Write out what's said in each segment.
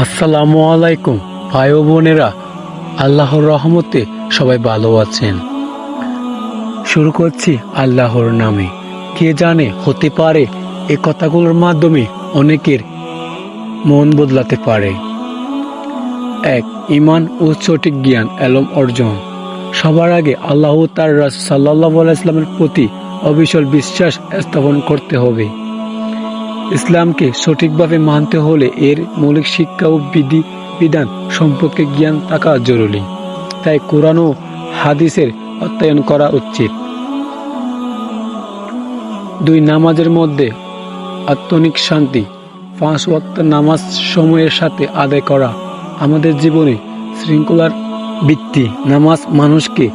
আসসালামু আলাইকুম ভাই ও বোনেরা, আল্লাহর রহমতে সবাই ভালো আছেন। শুরু করছি আল্লাহর নামে। কে জানে, হতে পারে এই কথাগুলোর মাধ্যমে অনেকের মন বদলাতে পারে। এক, ঈমান ও সঠিক জ্ঞান এলম অর্জন। সবার আগে আল্লাহ তার রাসূল সাল্লাল্লাহু আলাইহি ওয়াসাল্লামের প্রতি অবিচল বিশ্বাস স্থাপন করতে হবে। ইসলামকে সঠিকভাবে মানতে হলে এর মৌলিক শিক্ষা ও বিধান সম্পর্কে জ্ঞান থাকা জরুরি। তাই কোরআন ও হাদিসের অধ্যয়ন করা উচিত। দুই, নামাজের মধ্যে আত্মিক শান্তি। 5 ওয়াক্ত নামাজ সময়ের সাথে আদায় করা আমাদের জীবনে শৃঙ্খলার ভিত্তি। নামাজ মানুষকে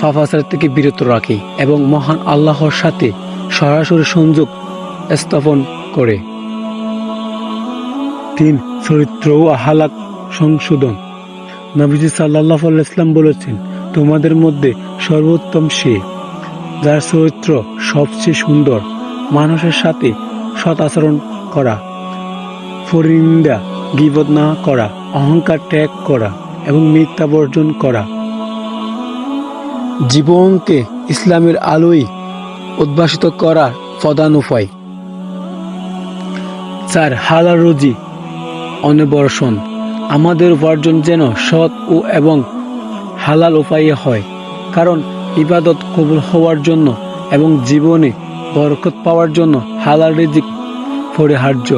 পাপাচার থেকে বিরত রাখে এবং মহান আল্লাহর সাথে সরাসরি সংযোগ স্থাপন করে। 3, চরিত্র ও আখলাক সংশোধন। নবীজি সাল্লাল্লাহু আলাইহি ওয়াসাল্লাম বলেছেন, তোমাদের মধ্যে সর্বোত্তম সে যার চরিত্র সবচেয়ে সুন্দর। মানুষের সাথে সৎ আচরণ করা, পরনিন্দা, গীবত না করা, অহংকার ত্যাগ করা এবং মিথ্যা বর্জন করা। জীবনকে ইসলামের আলোয় উদ্ভাসিত করার প্রধান উপায়। 4, হালাল রুজি অন্বেষণ। আমাদের উপার্জন যেন সৎ ও এবং হালাল উপায়ে হয়, কারণ ইবাদত কবুল হওয়ার জন্য এবং জীবনে বরকত পাওয়ার জন্য হালাল রিজিক পরিহার্য।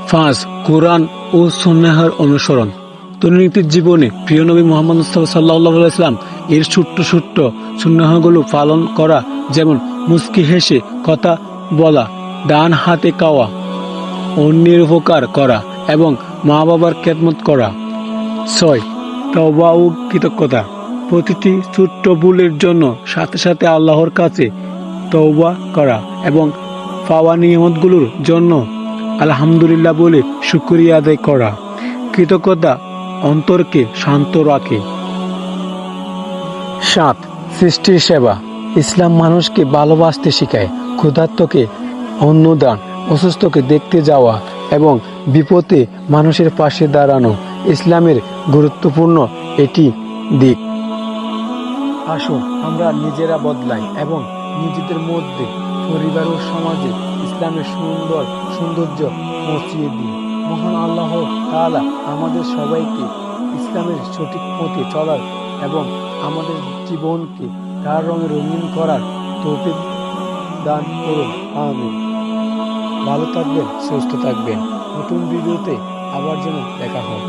5, কোরআন ও সুন্নাহর অনুসরণ। দৈনন্দিন জীবনে প্রিয় নবী মুহাম্মদ মুস্তাফা সাল্লাল্লাহু আলাইহি ওয়াসাল্লাম এর ছোট্ট ছোট্ট সুন্নাহগুলো পালন করা, যেমন মুস্কি হেসে কথা বলা, ডান হাতে খাওয়া, অন্যের উপকার করা এবং মা বাবার খেদমত করা। 6, তওবা ও কৃতজ্ঞতা। প্রতিটি ছোট্ট ভুলের জন্য সাথে সাথে আল্লাহর কাছে তওবা করা এবং পাওয়া নিয়ামতগুলোর জন্য আলহামদুলিল্লাহ বলে শুকরিয়া আদায় করা। কৃতজ্ঞতা অন্তরকে শান্ত রাখে। 7, সৃষ্টির সেবা। ইসলাম মানুষকে ভালোবাসতে শেখায়। ক্ষুধার্তকে অন্ন দান, অসুস্থকে দেখতে যাওয়া এবং বিপদে মানুষের পাশে দাঁড়ানো ইসলামের গুরুত্বপূর্ণ একটি দিক। আসুন আমরা নিজেরা বদলাই এবং নিজেদের মধ্যে, পরিবার ও সমাজে ইসলামের সৌন্দর্য পৌঁছিয়ে দিই। মহান আল্লাহ তাআলা আমাদের সবাইকে ইসলামের সঠিক পথে চলার এবং আমাদের জীবনকে তার রঙে রঙিন করার তৌফিক দান করুন। আমিন। ভালো থাকবেন, সুস্থ থাকবেন। নতুন ভিডিওতে আবার যেন দেখা হয়।